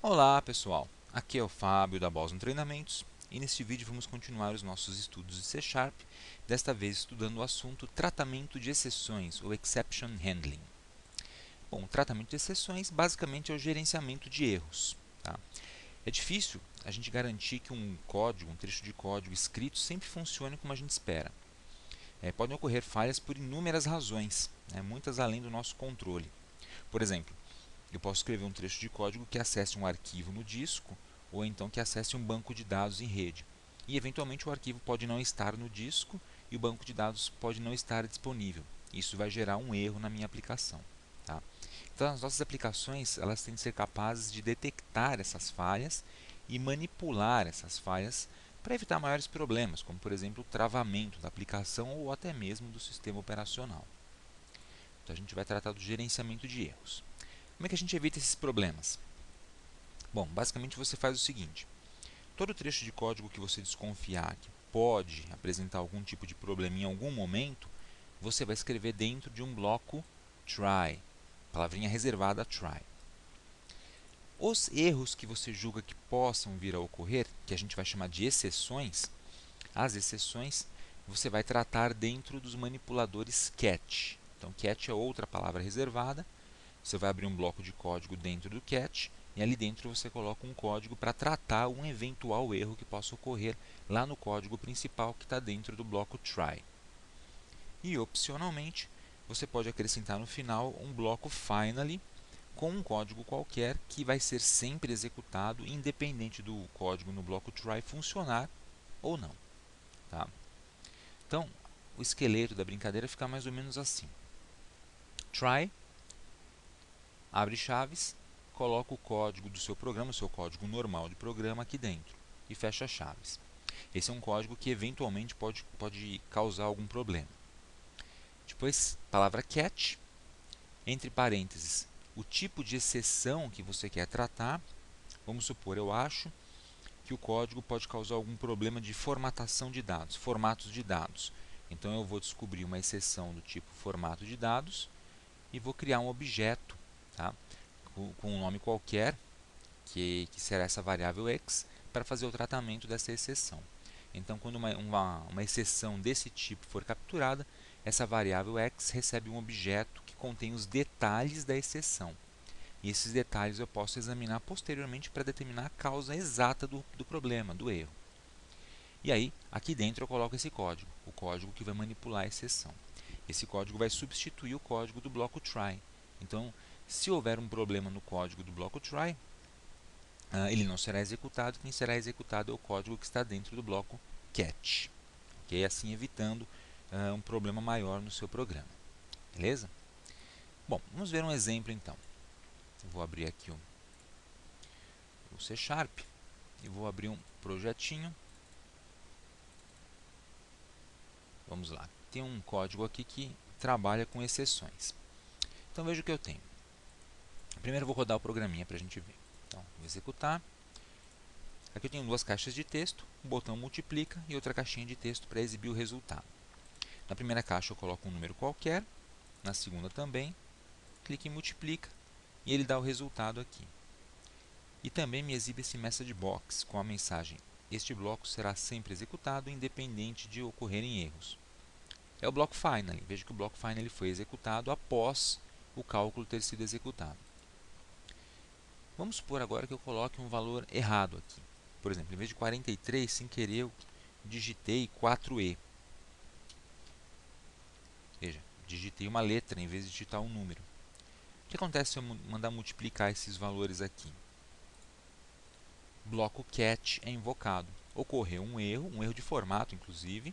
Olá pessoal, aqui é o Fábio da Boston Treinamentos e neste vídeo vamos continuar os nossos estudos de C Sharp, desta vez estudando o assunto tratamento de exceções ou Exception Handling. Bom, o tratamento de exceções basicamente é o gerenciamento de erros. Tá? É difícil a gente garantir que um código, um trecho de código escrito sempre funcione como a gente espera. Podem ocorrer falhas por inúmeras razões, muitas além do nosso controle. Por exemplo, eu posso escrever um trecho de código que acesse um arquivo no disco ou então que acesse um banco de dados em rede. E eventualmente o arquivo pode não estar no disco e o banco de dados pode não estar disponível. Isso vai gerar um erro na minha aplicação. Tá? Então as nossas aplicações elas têm de ser capazes de detectar essas falhas e manipular essas falhas para evitar maiores problemas, como por exemplo o travamento da aplicação ou até mesmo do sistema operacional. Então a gente vai tratar do gerenciamento de erros. Como é que a gente evita esses problemas? Bom, basicamente você faz o seguinte: todo trecho de código que você desconfiar que pode apresentar algum tipo de problema em algum momento, você vai escrever dentro de um bloco try, palavrinha reservada a try. Os erros que você julga que possam vir a ocorrer, que a gente vai chamar de exceções, as exceções você vai tratar dentro dos manipuladores catch. Então, catch é outra palavra reservada. Você vai abrir um bloco de código dentro do catch e ali dentro você coloca um código para tratar um eventual erro que possa ocorrer lá no código principal que está dentro do bloco try. E opcionalmente você pode acrescentar no final um bloco finally com um código qualquer que vai ser sempre executado independente do código no bloco try funcionar ou não. Tá? Então, o esqueleto da brincadeira fica mais ou menos assim. Try, abre chaves, coloca o código do seu programa, o seu código normal de programa aqui dentro e fecha chaves. Esse é um código que eventualmente pode causar algum problema. Depois, palavra catch, entre parênteses, o tipo de exceção que você quer tratar. Vamos supor, eu acho que o código pode causar algum problema de formatação de dados, formatos de dados. Então eu vou descobrir uma exceção do tipo formato de dados e vou criar um objeto, tá? com um nome qualquer, que será essa variável x, para fazer o tratamento dessa exceção. Então, quando uma exceção desse tipo for capturada, essa variável x recebe um objeto que contém os detalhes da exceção. E esses detalhes eu posso examinar posteriormente para determinar a causa exata do problema, do erro. E aí, aqui dentro eu coloco esse código, o código que vai manipular a exceção. Esse código vai substituir o código do bloco try. Então, se houver um problema no código do bloco try, ele não será executado. Quem será executado é o código que está dentro do bloco catch. Okay? Assim evitando um problema maior no seu programa. Beleza? Bom, vamos ver um exemplo então. Eu vou abrir aqui o C Sharp e vou abrir um projetinho. Vamos lá. Tem um código aqui que trabalha com exceções. Então veja o que eu tenho. Primeiro eu vou rodar o programinha para a gente ver. Então, vou executar. Aqui eu tenho duas caixas de texto, um botão multiplica e outra caixinha de texto para exibir o resultado. Na primeira caixa eu coloco um número qualquer, na segunda também, clique em multiplica e ele dá o resultado aqui. E também me exibe esse message box com a mensagem: este bloco será sempre executado independente de ocorrerem erros. É o bloco finally. Veja que o bloco finally foi executado após o cálculo ter sido executado. Vamos supor agora que eu coloque um valor errado aqui. Por exemplo, em vez de 43, sem querer eu digitei 4E. Veja, digitei uma letra em vez de digitar um número. O que acontece se eu mandar multiplicar esses valores aqui? O bloco catch é invocado. Ocorreu um erro de formato inclusive,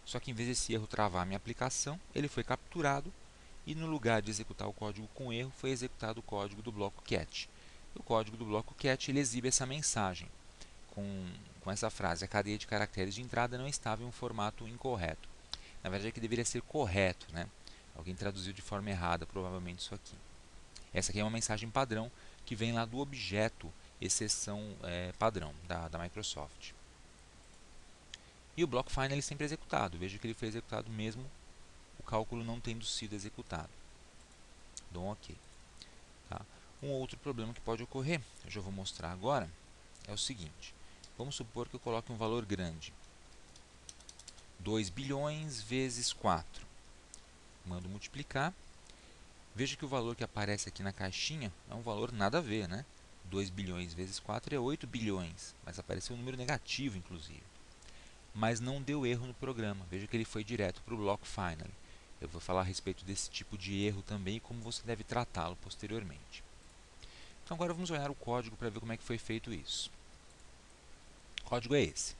só que em vez desse erro travar a minha aplicação, ele foi capturado e no lugar de executar o código com erro, foi executado o código do bloco catch. O código do bloco catch ele exibe essa mensagem com essa frase: a cadeia de caracteres de entrada não estava em um formato incorreto. Na verdade, aqui deveria ser correto, né? Alguém traduziu de forma errada, provavelmente isso aqui. Essa aqui é uma mensagem padrão que vem lá do objeto exceção padrão da Microsoft. E o bloco final é sempre executado. Veja que ele foi executado mesmo o cálculo não tendo sido executado. Dou um OK. Tá? Um outro problema que pode ocorrer, eu já vou mostrar agora, é o seguinte. Vamos supor que eu coloque um valor grande. 2 bilhões vezes 4. Mando multiplicar. Veja que o valor que aparece aqui na caixinha é um valor nada a ver, né? 2 bilhões vezes 4 é 8 bilhões, mas apareceu um número negativo, inclusive. Mas não deu erro no programa. Veja que ele foi direto para o bloco finally. Eu vou falar a respeito desse tipo de erro também e como você deve tratá-lo posteriormente. Então agora vamos olhar o código para ver como é que foi feito isso. O código é esse.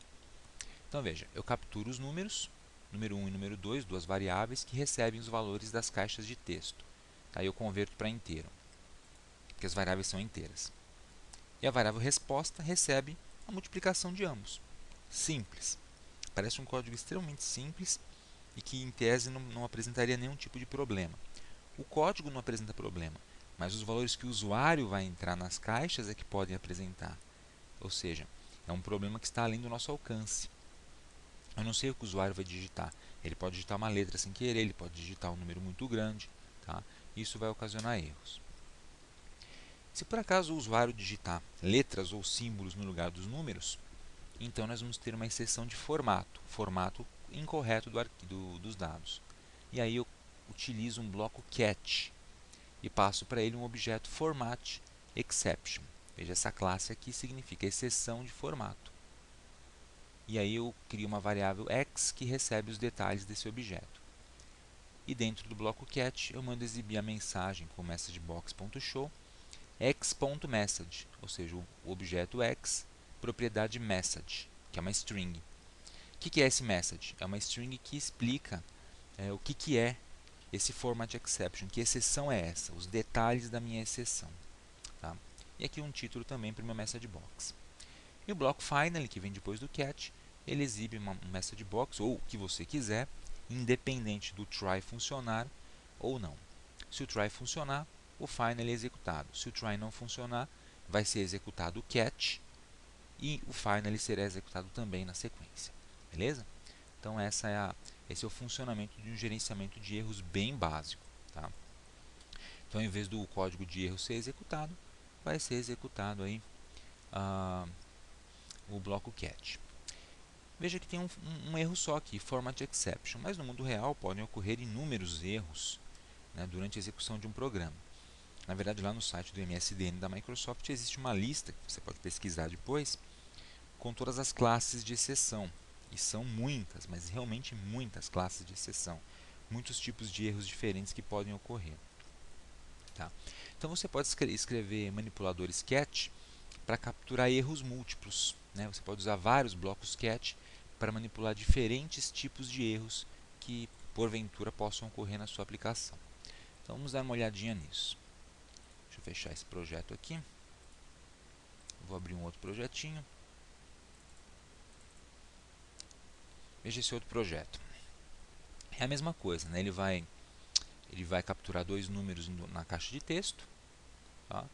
Então veja, eu capturo os números, número 1 e número 2, duas variáveis que recebem os valores das caixas de texto. Aí eu converto para inteiro, porque as variáveis são inteiras. E a variável resposta recebe a multiplicação de ambos. Simples. Parece um código extremamente simples e que, em tese, não apresentaria nenhum tipo de problema. O código não apresenta problema, mas os valores que o usuário vai entrar nas caixas é que podem apresentar. Ou seja, é um problema que está além do nosso alcance. Eu não sei o que o usuário vai digitar. Ele pode digitar uma letra sem querer, ele pode digitar um número muito grande. Tá? Isso vai ocasionar erros. Se por acaso o usuário digitar letras ou símbolos no lugar dos números, então nós vamos ter uma exceção de formato incorreto dos dados. E aí eu utilizo um bloco catch e passo para ele um objeto format exception. Veja, essa classe aqui significa exceção de formato. E aí eu crio uma variável x que recebe os detalhes desse objeto. E dentro do bloco catch eu mando exibir a mensagem com messagebox.show x.message, ou seja, o objeto x, propriedade message, que é uma string. O que é esse message? É uma string que explica o que é esse format exception, que exceção é essa, os detalhes da minha exceção. Tá? E aqui um título também para o meu message box. E o bloco finally, que vem depois do catch, ele exibe um message box, ou o que você quiser, independente do try funcionar ou não. Se o try funcionar, o finally é executado. Se o try não funcionar, vai ser executado o catch e o finally será executado também na sequência. Beleza? Então esse é o funcionamento de um gerenciamento de erros bem básico. Tá? Então, em vez do código de erro ser executado, vai ser executado aí, o bloco catch. Veja que tem um erro só aqui, format exception, mas no mundo real podem ocorrer inúmeros erros, né, durante a execução de um programa. Na verdade, lá no site do MSDN da Microsoft existe uma lista, que você pode pesquisar depois, com todas as classes de exceção. E são muitas, mas realmente muitas classes de exceção. Muitos tipos de erros diferentes que podem ocorrer. Tá? Então você pode escrever manipuladores catch para capturar erros múltiplos. Né? Você pode usar vários blocos catch para manipular diferentes tipos de erros que porventura possam ocorrer na sua aplicação. Então vamos dar uma olhadinha nisso. Deixa eu fechar esse projeto aqui. Vou abrir um outro projetinho. Veja esse outro projeto. É a mesma coisa, né? Ele vai capturar dois números na caixa de texto, tá?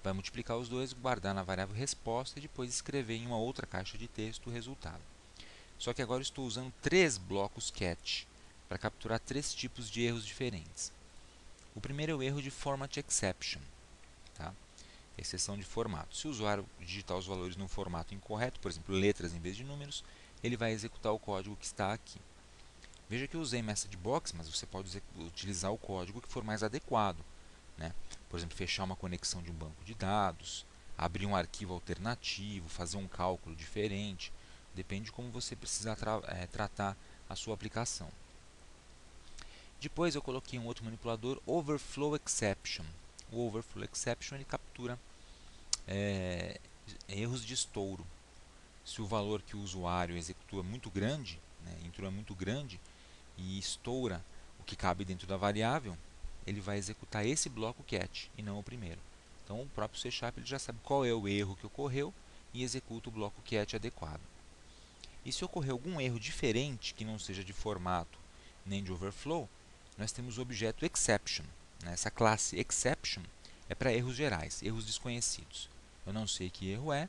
Vai multiplicar os dois, guardar na variável resposta e depois escrever em uma outra caixa de texto o resultado. Só que agora eu estou usando três blocos catch para capturar três tipos de erros diferentes. O primeiro é o erro de format exception, tá? Exceção de formato. Se o usuário digitar os valores num formato incorreto, por exemplo, letras em vez de números, ele vai executar o código que está aqui. Veja que eu usei MessageBox, mas você pode utilizar o código que for mais adequado. Né? Por exemplo, fechar uma conexão de um banco de dados, abrir um arquivo alternativo, fazer um cálculo diferente. Depende de como você precisa tratar a sua aplicação. Depois eu coloquei um outro manipulador, Overflow Exception. O Overflow Exception ele captura erros de estouro. Se o valor que o usuário executou é muito grande, né, entrou é muito grande e estoura o que cabe dentro da variável, ele vai executar esse bloco catch e não o primeiro. Então o próprio C# ele já sabe qual é o erro que ocorreu e executa o bloco catch adequado. E se ocorrer algum erro diferente, que não seja de formato nem de overflow, nós temos o objeto exception. Né? Essa classe exception é para erros gerais, erros desconhecidos. Eu não sei que erro é,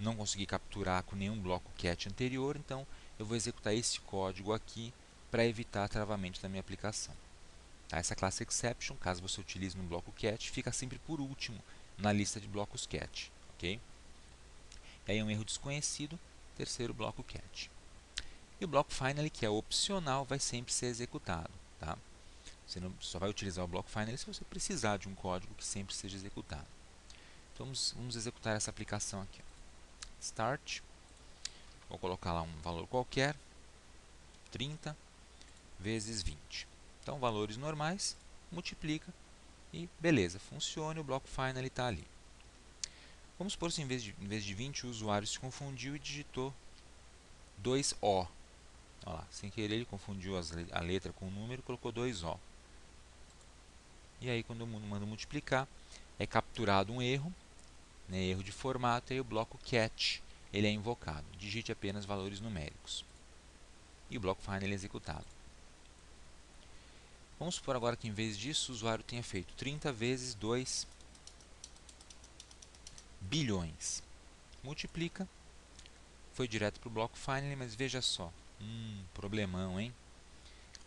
não consegui capturar com nenhum bloco catch anterior, então eu vou executar esse código aqui para evitar travamento da minha aplicação. Tá? Essa classe exception, caso você utilize no bloco catch, fica sempre por último na lista de blocos cat, ok? E aí um erro desconhecido, terceiro bloco cat. E o bloco finally, que é opcional, vai sempre ser executado, tá? Você não, só vai utilizar o bloco finally se você precisar de um código que sempre seja executado. Então vamos executar essa aplicação aqui. Start, vou colocar lá um valor qualquer, 30 vezes 20. Então valores normais, multiplica e beleza, funciona, o bloco finally está ali. Vamos supor que em vez de 20 o usuário se confundiu e digitou 2O. Olha lá, sem querer ele confundiu a letra com o número e colocou 2O. E aí quando eu mando multiplicar, é capturado um erro, né, erro de formato, e aí o bloco cat ele é invocado. Digite apenas valores numéricos. E o bloco finally é executado. Vamos supor agora que em vez disso o usuário tenha feito 30 vezes 2 bilhões. Multiplica, foi direto para o bloco finally, mas veja só, problemão, hein?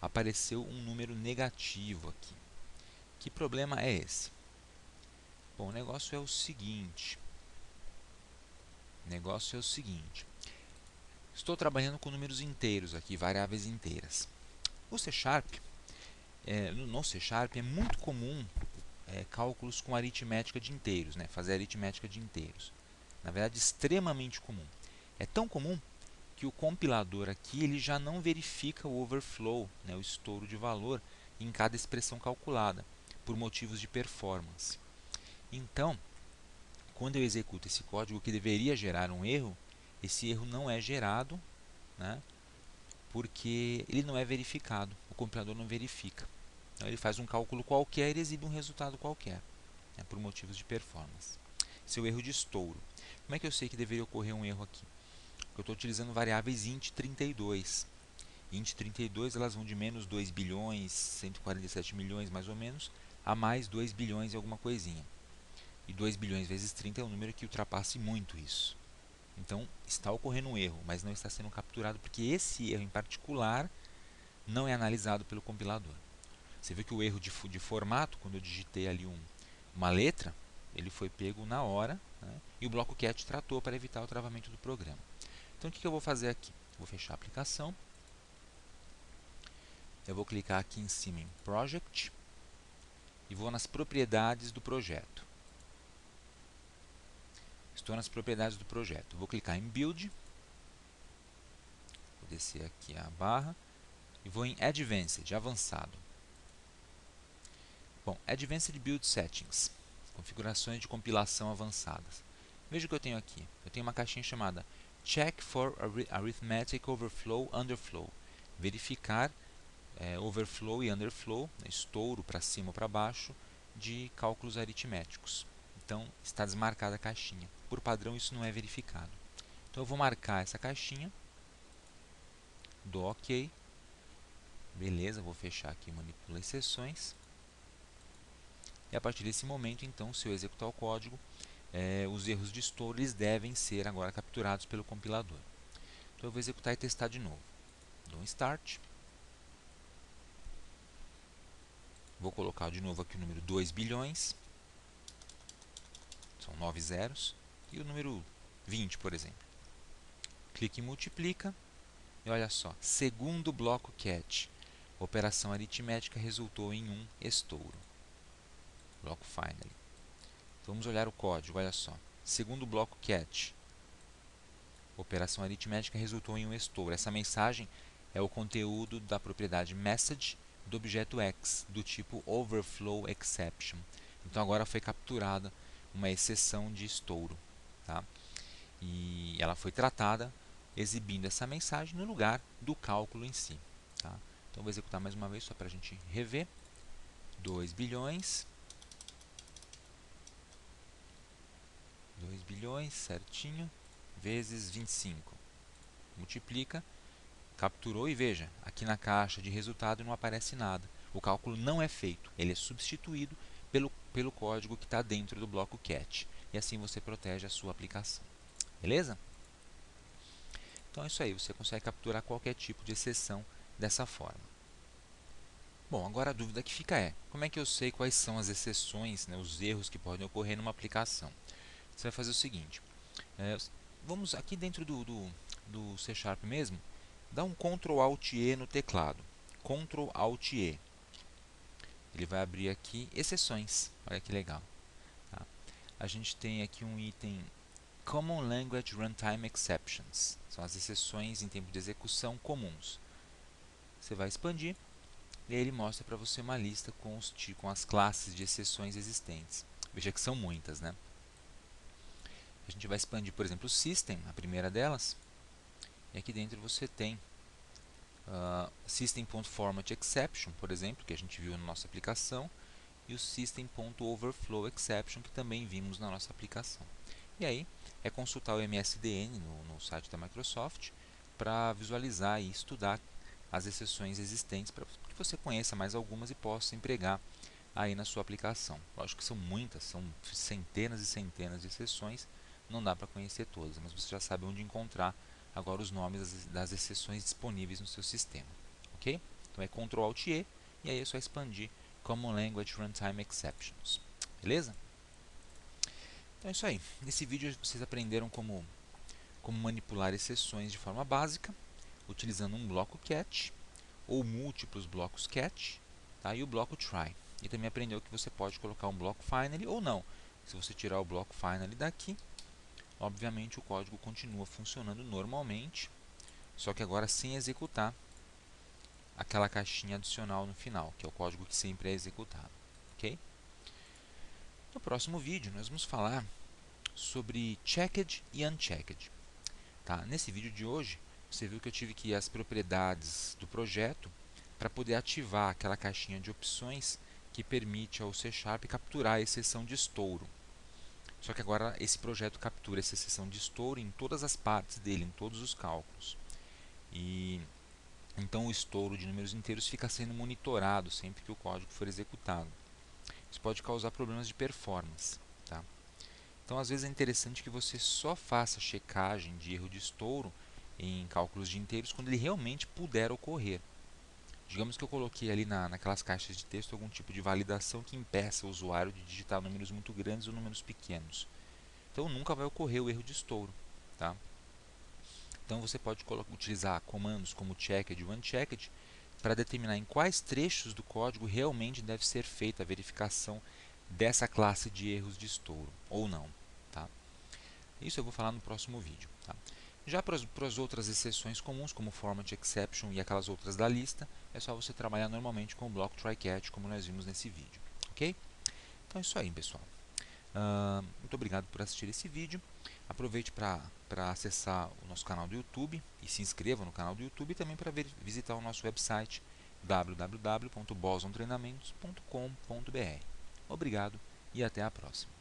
Apareceu um número negativo aqui. Que problema é esse? Bom, o negócio é o seguinte. Estou trabalhando com números inteiros aqui, variáveis inteiras. O C Sharp, no C Sharp é muito comum cálculos com aritmética de inteiros, né? Fazer aritmética de inteiros. Na verdade, extremamente comum. É tão comum que o compilador aqui ele já não verifica o overflow, né, o estouro de valor, em cada expressão calculada, por motivos de performance. Então, quando eu executo esse código que deveria gerar um erro, esse erro não é gerado, né, porque ele não é verificado, o compilador não verifica. Então, ele faz um cálculo qualquer e exibe um resultado qualquer, né, por motivos de performance. Esse é o erro de estouro. Como é que eu sei que deveria ocorrer um erro aqui? Porque eu estou utilizando variáveis int32. Int32 elas vão de menos 2 bilhões, 147 milhões mais ou menos, a mais 2 bilhões e alguma coisinha. E 2 bilhões vezes 30 é um número que ultrapasse muito isso. Então está ocorrendo um erro, mas não está sendo capturado porque esse erro em particular não é analisado pelo compilador. Você viu que o erro de formato, quando eu digitei ali uma letra, ele foi pego na hora, né, e o bloco cat tratou para evitar o travamento do programa. Então o que eu vou fazer aqui? Vou fechar a aplicação. Eu vou clicar aqui em cima em Project e vou nas propriedades do projeto. Estou nas propriedades do projeto. Vou clicar em Build, vou descer aqui a barra e vou em Advanced, avançado. Bom, Advanced Build Settings, configurações de compilação avançadas. Veja o que eu tenho aqui. Eu tenho uma caixinha chamada Check for Arithmetic Overflow Underflow. Verificar overflow e underflow, né, estouro para cima ou para baixo, de cálculos aritméticos. Então, está desmarcada a caixinha. Por padrão, isso não é verificado. Então, eu vou marcar essa caixinha, dou OK. Beleza, vou fechar aqui Manipula exceções. E a partir desse momento, então, se eu executar o código, os erros de estouro eles devem ser agora capturados pelo compilador. Então, eu vou executar e testar de novo. Dou um Start. Vou colocar de novo aqui o número 2 bilhões. São 9 zeros. E o número 20, por exemplo. Clique em Multiplica. E olha só, segundo bloco cat, operação aritmética resultou em um estouro. Bloco finally. Vamos olhar o código, olha só. Segundo bloco cat, operação aritmética resultou em um estouro. Essa mensagem é o conteúdo da propriedade message do objeto X, do tipo overflow exception. Então agora foi capturada uma exceção de estouro, tá? E ela foi tratada exibindo essa mensagem no lugar do cálculo em si, tá? Então vou executar mais uma vez só para a gente rever. 2 bilhões, certinho, vezes 25. Multiplica, capturou e veja, aqui na caixa de resultado não aparece nada. O cálculo não é feito, ele é substituído pelo código que está dentro do bloco cat. E assim você protege a sua aplicação. Beleza? Então é isso aí, você consegue capturar qualquer tipo de exceção dessa forma. Bom, agora a dúvida que fica é, como é que eu sei quais são as exceções, né, os erros que podem ocorrer numa aplicação? Você vai fazer o seguinte, vamos aqui dentro do C Sharp mesmo, dá um Ctrl Alt E no teclado, Ctrl Alt E, ele vai abrir aqui exceções, olha que legal. Tá? A gente tem aqui um item Common Language Runtime Exceptions, são as exceções em tempo de execução comuns. Você vai expandir e aí ele mostra para você uma lista com as classes de exceções existentes. Veja que são muitas, né? A gente vai expandir, por exemplo, o System, a primeira delas, e aqui dentro você tem System.formatException, por exemplo, que a gente viu na nossa aplicação, e o System.overflowException, que também vimos na nossa aplicação. E aí é consultar o MSDN no site da Microsoft para visualizar e estudar as exceções existentes para que você conheça mais algumas e possa empregar aí na sua aplicação. Lógico que são muitas, são centenas e centenas de exceções, não dá para conhecer todas, mas você já sabe onde encontrar agora os nomes das exceções disponíveis no seu sistema, ok? Então é Ctrl Alt E e aí é só expandir Common Language Runtime Exceptions, beleza? Então é isso aí. Nesse vídeo vocês aprenderam como manipular exceções de forma básica, utilizando um bloco catch ou múltiplos blocos catch, tá? E o bloco try. E também aprendeu que você pode colocar um bloco finally ou não. Se você tirar o bloco finally daqui, obviamente o código continua funcionando normalmente, só que agora sem executar aquela caixinha adicional no final, que é o código que sempre é executado, ok? No próximo vídeo nós vamos falar sobre checked e unchecked. Tá? Nesse vídeo de hoje, você viu que eu tive que ir às propriedades do projeto para poder ativar aquela caixinha de opções que permite ao C Sharp capturar a exceção de estouro. Só que agora esse projeto captura essa exceção de estouro em todas as partes dele, em todos os cálculos. E então o estouro de números inteiros fica sendo monitorado sempre que o código for executado. Isso pode causar problemas de performance. Tá? Então, às vezes é interessante que você só faça checagem de erro de estouro em cálculos de inteiros quando ele realmente puder ocorrer. Digamos que eu coloquei ali naquelas caixas de texto algum tipo de validação que impeça o usuário de digitar números muito grandes ou números pequenos. Então, nunca vai ocorrer o erro de estouro. Tá? Então, você pode utilizar comandos como checked e unchecked para determinar em quais trechos do código realmente deve ser feita a verificação dessa classe de erros de estouro, ou não. Tá? Isso eu vou falar no próximo vídeo. Tá? Já para as outras exceções comuns, como Format Exception e aquelas outras da lista, é só você trabalhar normalmente com o bloco try-catch, como nós vimos nesse vídeo. Ok? Então é isso aí, pessoal. Muito obrigado por assistir esse vídeo. Aproveite para acessar o nosso canal do YouTube e se inscreva no canal do YouTube e também para visitar o nosso website www.bosontreinamentos.com.br. Obrigado e até a próxima.